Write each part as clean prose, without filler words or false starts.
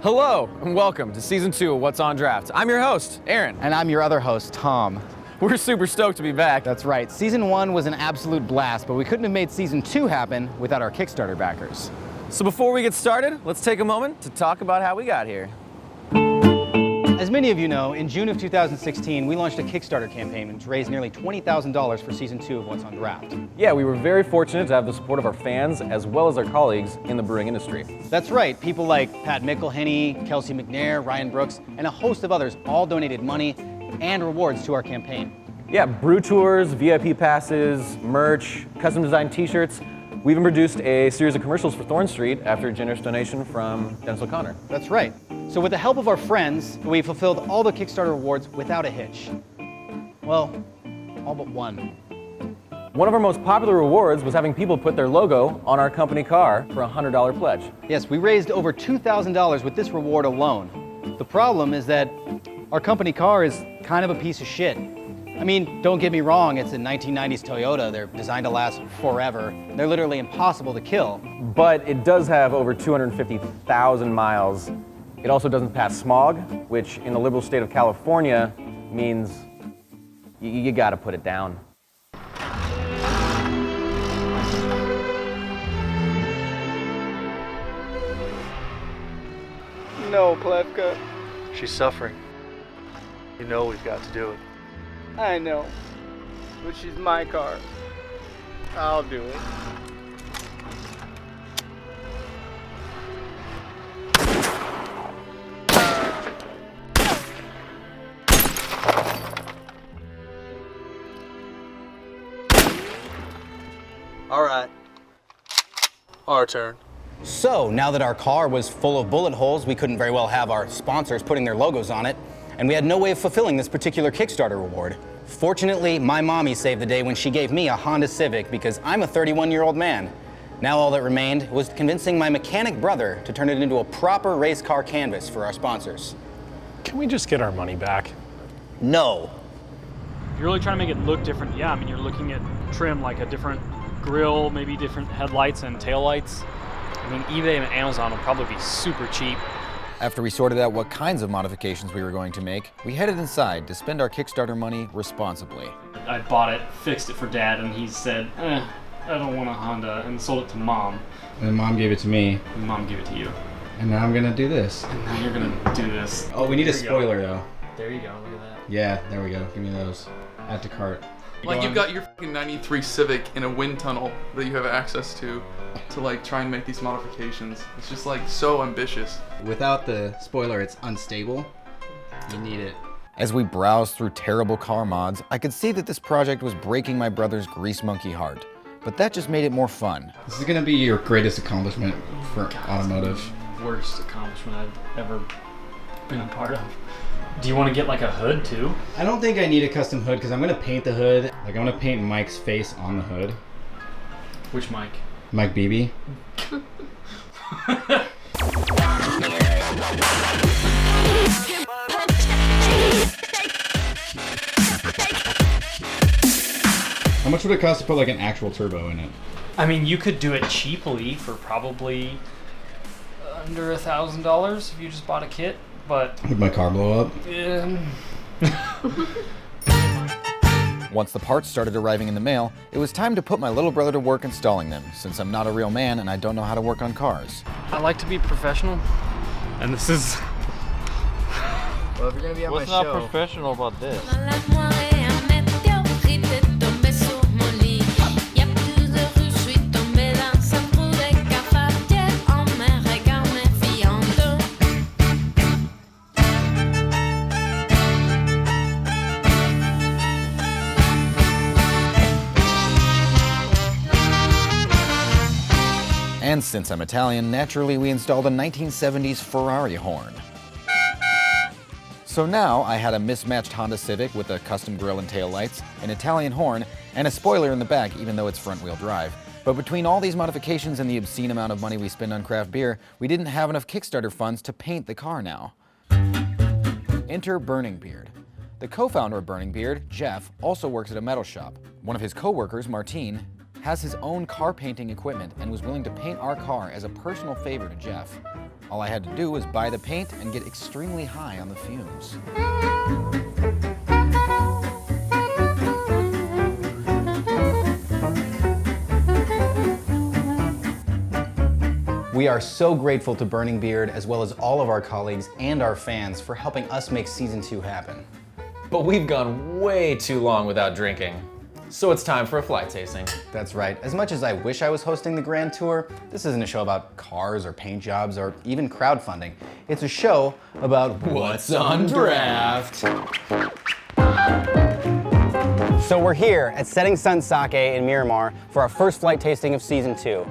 Hello, and welcome to Season 2 of What's on Draft. I'm your host, Aaron. And I'm your other host, Tom. We're super stoked to be back. That's right. Season 1 was an absolute blast, but we couldn't have made Season 2 happen without our Kickstarter backers. So before we get started, let's take a moment to talk about how we got here. As many of you know, in June of 2016, we launched a Kickstarter campaign to raise nearly $20,000 for Season 2 of What's on Draft. Yeah, we were very fortunate to have the support of our fans as well as our colleagues in the brewing industry. That's right. People like Pat McElhenney, Kelsey McNair, Ryan Brooks, and a host of others all donated money and rewards to our campaign. Yeah, brew tours, VIP passes, merch, custom designed t-shirts. We even produced a series of commercials for Thorn Street after a generous donation from Dennis O'Connor. That's right. So with the help of our friends, we fulfilled all the Kickstarter rewards without a hitch. Well, all but one. One of our most popular rewards was having people put their logo on our company car for a $100 pledge. Yes, we raised over $2,000 with this reward alone. The problem is that our company car is kind of a piece of shit. I mean, don't get me wrong, it's a 1990s Toyota. They're designed to last forever. They're literally impossible to kill. But it does have over 250,000 miles. It also doesn't pass smog, which in the liberal state of California means you gotta put it down. No, Plevka. She's suffering. You know we've got to do it. I know. But she's my car. I'll do it. All right. Our turn. So, now that our car was full of bullet holes, we couldn't very well have our sponsors putting their logos on it, and we had no way of fulfilling this particular Kickstarter reward. Fortunately, my mommy saved the day when she gave me a Honda Civic because I'm a 31-year-old man. Now all that remained was convincing my mechanic brother to turn it into a proper race car canvas for our sponsors. Can we just get our money back? No. If you're really trying to make it look different, yeah, I mean, you're looking at trim, like a different grill, maybe different headlights and taillights. I mean, eBay and Amazon will probably be super cheap. After we sorted out what kinds of modifications we were going to make, we headed inside to spend our Kickstarter money responsibly. I bought it, fixed it for Dad, and he said, I don't want a Honda, and sold it to Mom. And Mom gave it to me. And Mom gave it to you. And now I'm gonna do this. And now you're gonna do this. Oh, we need a spoiler though. There you go, look at that. Yeah, there we go. Give me those. Add to cart. Like you've got your fucking 93 Civic in a wind tunnel that you have access to like try and make these modifications. It's just like so ambitious. Without the spoiler, it's unstable. You need it. As we browsed through terrible car mods, I could see that this project was breaking my brother's grease monkey heart. But that just made it more fun. This is gonna be your greatest accomplishment for automotive. Worst accomplishment I've ever been a part of. Do you want to get like a hood too? I don't think I need a custom hood because I'm gonna paint the hood. Like I'm gonna paint Mike's face on the hood. Which Mike? Mike Beebe. How much would it cost to put like an actual turbo in it? I mean, you could do it cheaply for probably under $1,000 if you just bought a kit, but... Would my car blow up? Once the parts started arriving in the mail, it was time to put my little brother to work installing them, since I'm not a real man and I don't know how to work on cars. I like to be professional, and this is... Well, if you're gonna be on What's my not show... professional about this? And since I'm Italian, naturally we installed a 1970s Ferrari horn. So now I had a mismatched Honda Civic with a custom grille and taillights, an Italian horn, and a spoiler in the back even though it's front-wheel drive. But between all these modifications and the obscene amount of money we spend on craft beer, we didn't have enough Kickstarter funds to paint the car now. Enter Burning Beard. The co-founder of Burning Beard, Jeff, also works at a metal shop. One of his co-workers, Martine, has his own car painting equipment and was willing to paint our car as a personal favor to Jeff. All I had to do was buy the paint and get extremely high on the fumes. We are so grateful to Burning Beard, as well as all of our colleagues and our fans for helping us make Season 2 happen. But we've gone way too long without drinking. So it's time for a flight tasting. That's right. As much as I wish I was hosting the Grand Tour, this isn't a show about cars or paint jobs or even crowdfunding. It's a show about what's on draft. So we're here at Setting Sun Sake in Miramar for our first flight tasting of Season 2.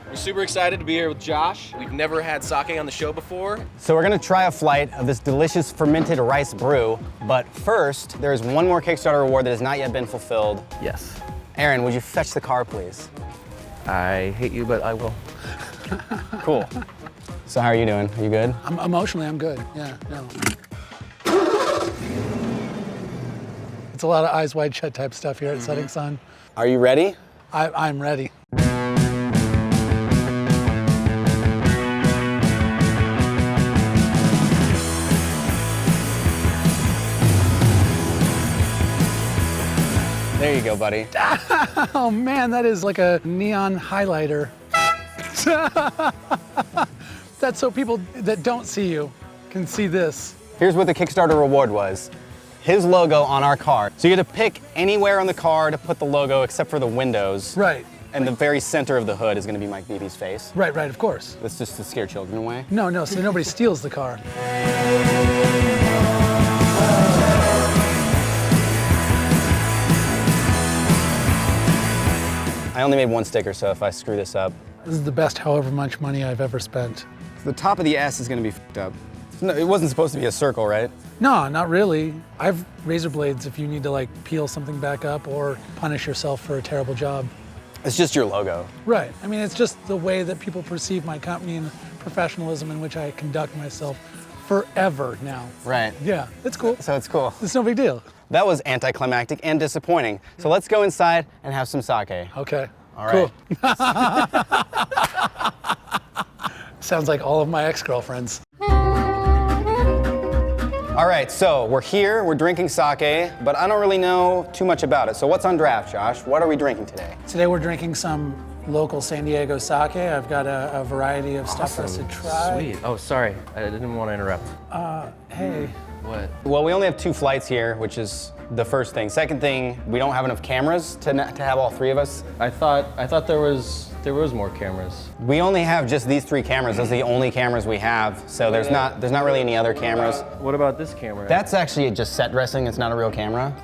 We're super excited to be here with Josh. We've never had sake on the show before. So we're gonna try a flight of this delicious fermented rice brew, but first, there is one more Kickstarter reward that has not yet been fulfilled. Yes. Aaron, would you fetch the car, please? I hate you, but I will. Cool. So how are you doing? Are you good? Emotionally, I'm good. Yeah, no. It's a lot of eyes wide shut type stuff here at Setting Sun. Are you ready? I'm ready. There you go, buddy. Oh man, that is like a neon highlighter. That's so people that don't see you can see this. Here's what the Kickstarter reward was. His logo on our car. So you had to pick anywhere on the car to put the logo except for the windows. Right. And the very center of the hood is gonna be Mike Beebe's face. Right, of course. That's just to scare children away. No, so nobody steals the car. I only made one sticker, so if I screw this up. This is the best however much money I've ever spent. The top of the S is gonna be fucked up. No, it wasn't supposed to be a circle, right? No, not really. I've razor blades if you need to like peel something back up or punish yourself for a terrible job. It's just your logo. Right. I mean, it's just the way that people perceive my company and the professionalism in which I conduct myself forever now. Right. Yeah, it's cool. So it's cool. It's no big deal. That was anticlimactic and disappointing. So let's go inside and have some sake. Okay. All right. Cool. Sounds like all of my ex-girlfriends. All right, so we're here, we're drinking sake, but I don't really know too much about it. So what's on draft, Josh? What are we drinking today? Today we're drinking some local San Diego sake. I've got a variety of stuff for us to try. Sweet. Oh, sorry. I didn't want to interrupt. Hey. What? Well, we only have 2 flights here, which is the first thing. Second thing, we don't have enough cameras to have all 3 of us. I thought there was more cameras. We only have just these 3 cameras. Those are the only cameras we have. So there's not really any other cameras. What about this camera? That's actually just set dressing. It's not a real camera.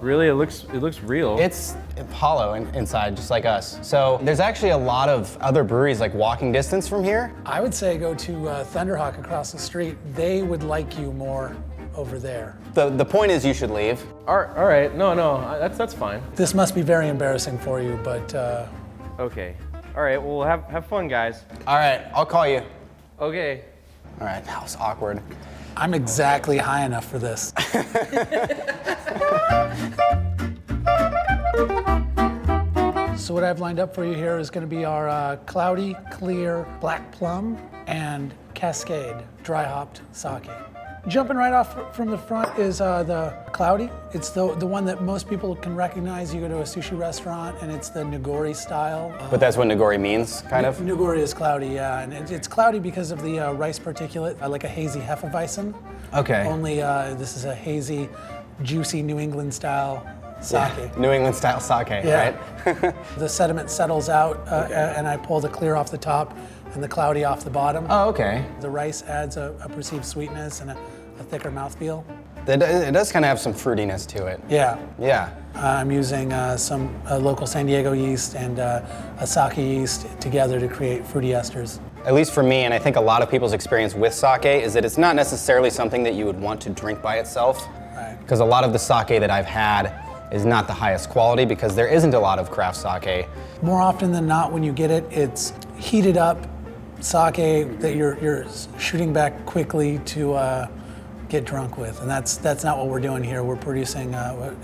Really, it looks real. It's hollow inside, just like us. So there's actually a lot of other breweries like walking distance from here. I would say go to Thunderhawk across the street. They would like you more over there. The point is you should leave. All right. No, that's fine. This must be very embarrassing for you, but Okay. All right. Well, have fun, guys. All right, I'll call you. Okay. All right, that was awkward. I'm exactly high enough for this. So what I've lined up for you here is going to be our cloudy, clear, black plum and Cascade dry hopped sake. Jumping right off from the front is the cloudy. It's the one that most people can recognize. You go to a sushi restaurant and it's the nigori style. But that's what nigori means, kind of? Nigori is cloudy, yeah. And it's cloudy because of the rice particulate, like a hazy Hefeweizen. Okay. Only this is a hazy, juicy New England style sake. Yeah. New England style sake, Yeah. right? The sediment settles out and I pull the clear off the top and the cloudy off the bottom. Oh, okay. The rice adds a perceived sweetness and a thicker mouthfeel. It does kind of have some fruitiness to it. Yeah. Yeah. I'm using some local San Diego yeast and a sake yeast together to create fruity esters. At least for me, and I think a lot of people's experience with sake, is that it's not necessarily something that you would want to drink by itself. Right. Because a lot of the sake that I've had is not the highest quality because there isn't a lot of craft sake. More often than not, when you get it, it's heated up sake that you're shooting back quickly to get drunk with, and that's not what we're doing here. We're producing,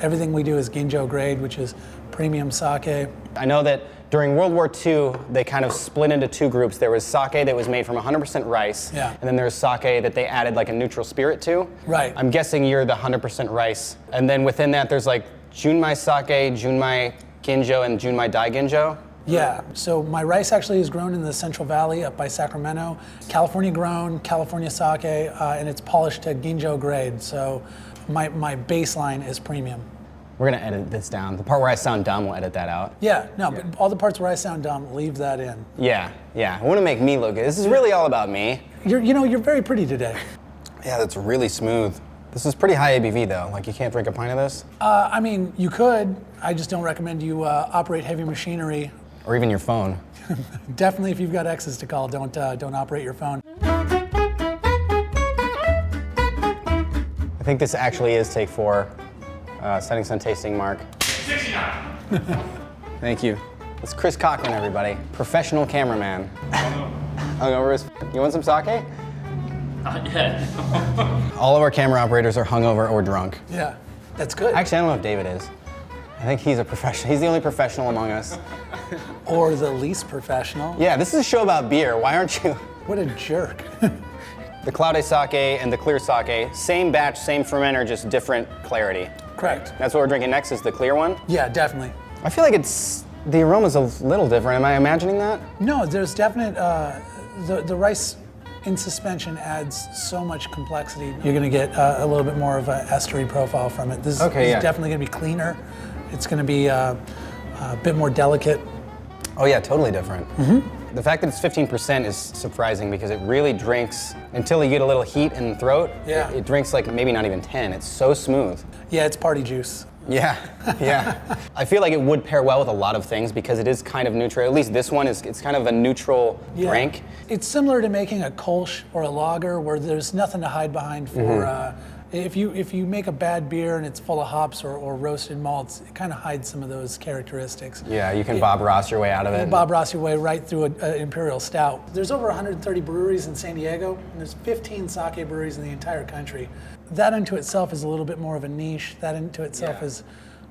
everything we do is Ginjo grade, which is premium sake. I know that during World War II, they kind of split into two groups. There was sake that was made from 100% rice, Yeah. and then there's sake that they added like a neutral spirit to. Right. I'm guessing you're the 100% rice. And then within that, there's like Junmai sake, Junmai Ginjo, and Junmai Daiginjo. Yeah, so my rice actually is grown in the Central Valley up by Sacramento. California grown, California sake, and it's polished to Ginjo grade, so my baseline is premium. We're gonna edit this down. The part where I sound dumb, we'll edit that out. Yeah, no, but all the parts where I sound dumb, leave that in. Yeah. I wanna make me look good. This is really all about me. You're very pretty today. Yeah, that's really smooth. This is pretty high ABV though. Like you can't drink a pint of this? I mean, you could. I just don't recommend you operate heavy machinery. Or even your phone. Definitely, if you've got exes to call, don't operate your phone. I think this actually is take 4. Setting Sun tasting mark. 69. Thank you. It's Chris Cochran, everybody. Professional cameraman. Hungover as You want some sake? Not yet. All of our camera operators are hungover or drunk. Yeah, that's good. Actually, I don't know if David is. I think he's a professional. He's the only professional among us. Or the least professional. Yeah, this is a show about beer. Why aren't you? What a jerk. The Cloudy sake and the clear sake, same batch, same fermenter, just different clarity. Correct. That's what we're drinking next is the clear one? Yeah, definitely. I feel like the aroma's a little different. Am I imagining that? No, there's definite, the rice in suspension adds so much complexity. You're gonna get a little bit more of an estery profile from it. This is definitely gonna be cleaner. It's gonna be a bit more delicate. Oh yeah, totally different. The fact that it's 15% is surprising because it really drinks, until you get a little heat in the throat, Yeah. it drinks like maybe not even 10. It's so smooth. Yeah, it's party juice. Yeah. I feel like it would pair well with a lot of things because it is kind of neutral. At least this one it's kind of a neutral drink. It's similar to making a Kolsch or a lager where there's nothing to hide behind for, if you make a bad beer and it's full of hops or roasted malts, it kind of hides some of those characteristics. Yeah, you can Bob Ross your way out of it. Bob Ross your way right through an Imperial Stout. There's over 130 breweries in San Diego, and there's 15 sake breweries in the entire country. That into itself is a little bit more of a niche. That into itself is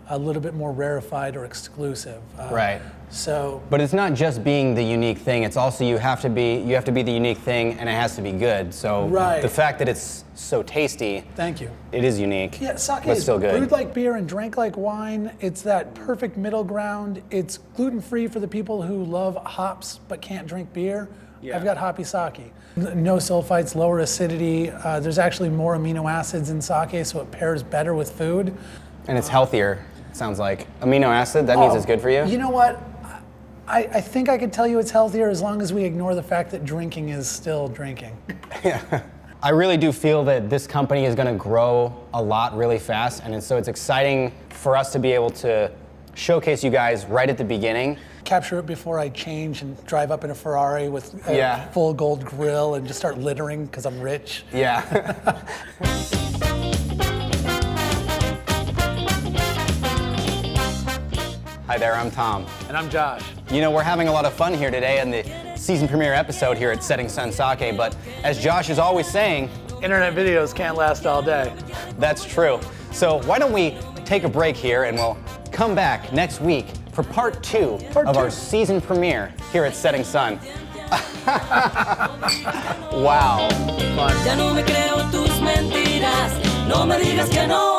a little bit more rarefied or exclusive. Right. So. But it's not just being the unique thing. It's also you have to be the unique thing, and it has to be good. So the fact that it's so tasty. Thank you. It is unique. Yeah, sake but is still good. brewed like beer and drank like wine. It's that perfect middle ground. It's gluten-free for the people who love hops but can't drink beer. Yeah. I've got hoppy sake. No sulfites, lower acidity. There's actually more amino acids in sake, so it pairs better with food. And it's healthier, it sounds like. Amino acid, that means it's good for you? You know what? I think I could tell you it's healthier as long as we ignore the fact that drinking is still drinking. Yeah. I really do feel that this company is going to grow a lot really fast, and so it's exciting for us to be able to showcase you guys right at the beginning. Capture it before I change and drive up in a Ferrari with a full gold grill and just start littering because I'm rich. Yeah. Hi there, I'm Tom. And I'm Josh. You know, we're having a lot of fun here today in the season premiere episode here at Setting Sun Sake, but as Josh is always saying, internet videos can't last all day. That's true. So why don't we take a break here and we'll come back next week for part two of our season premiere here at Setting Sun. Wow. Ya no me creo tus mentiras, no me digas que no.